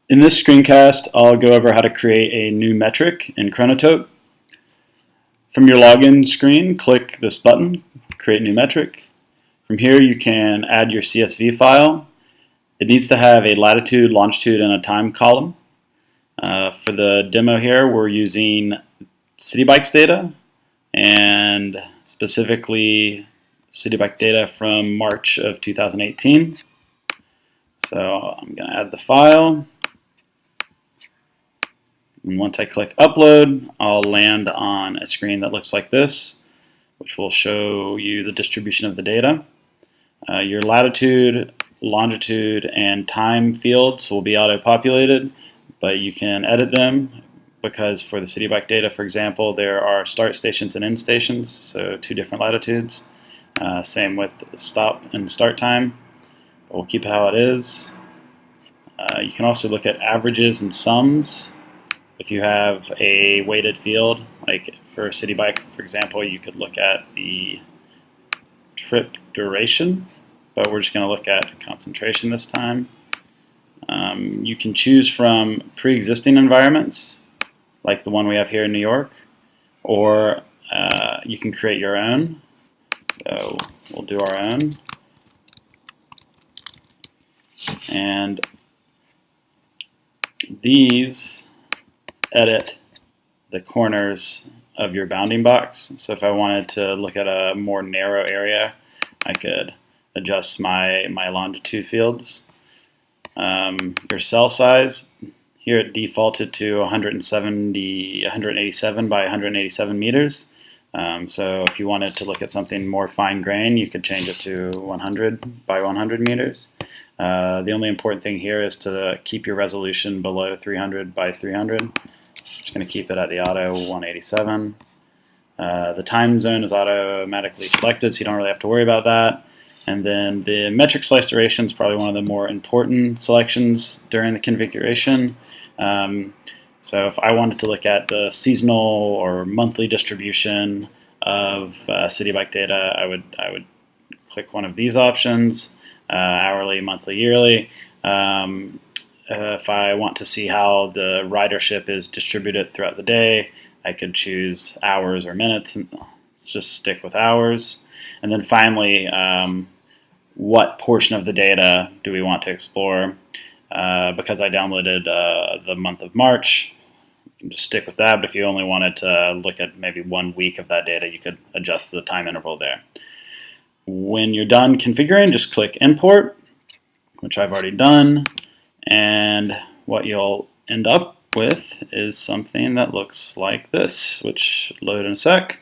In this screencast, I'll go over how to create a new metric in Chronotope. From your login screen, click this button, Create New Metric. From here, you can add your CSV file. It needs to have a latitude, longitude, and a time column. For the demo here, we're using city bikes data, and specifically city bike data from March of 2018. So I'm going to add the file. And once I click upload, I'll land on a screen that looks like this, which will show you the distribution of the data. Your latitude, longitude, and time fields will be auto-populated, but you can edit them because for the city bike data, for example, there are start stations and end stations, so 2 different latitudes. Same with stop and start time, but we'll keep it how it is. You can also look at averages and sums. If you have a weighted field, like for a city bike, for example, you could look at the trip duration, but we're just going to look at concentration this time. You can choose from pre-existing environments, like the one we have here in New York, or you can create your own. So we'll do our own. And these edit the corners of your bounding box. So if I wanted to look at a more narrow area, I could adjust my longitude fields. Your cell size, here it defaulted to 187 by 187 meters. So if you wanted to look at something more fine grain, you could change it to 100 by 100 meters. The only important thing here is to keep your resolution below 300 by 300. Just going to keep it at the auto 187. The time zone is automatically selected, so you don't really have to worry about that. And then the metric slice duration is probably one of the more important selections during the configuration. So if I wanted to look at the seasonal or monthly distribution of city bike data, I would click one of these options, hourly, monthly, yearly. If I want to see how the ridership is distributed throughout the day, I could choose hours or minutes, and let's just stick with hours. And then finally, what portion of the data do we want to explore? Because I downloaded the month of March, you can just stick with that, but if you only wanted to look at maybe 1 week of that data, you could adjust the time interval there. When you're done configuring, just click Import, which I've already done, and what you'll end up with is something that looks like this, which will load in a sec.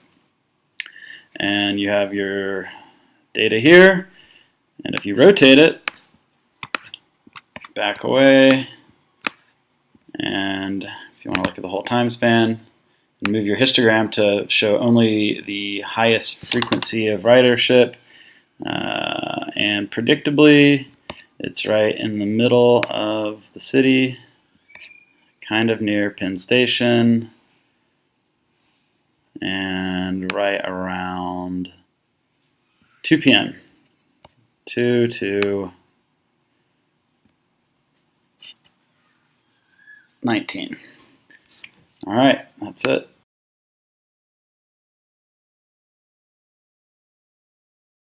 And you have your data here, and if you rotate it, back away, and if you want to look at the whole time span, and move your histogram to show only the highest frequency of ridership, and predictably, it's right in the middle of the city, kind of near Penn Station, and right around 2 p.m. 2 to 19. All right, that's it.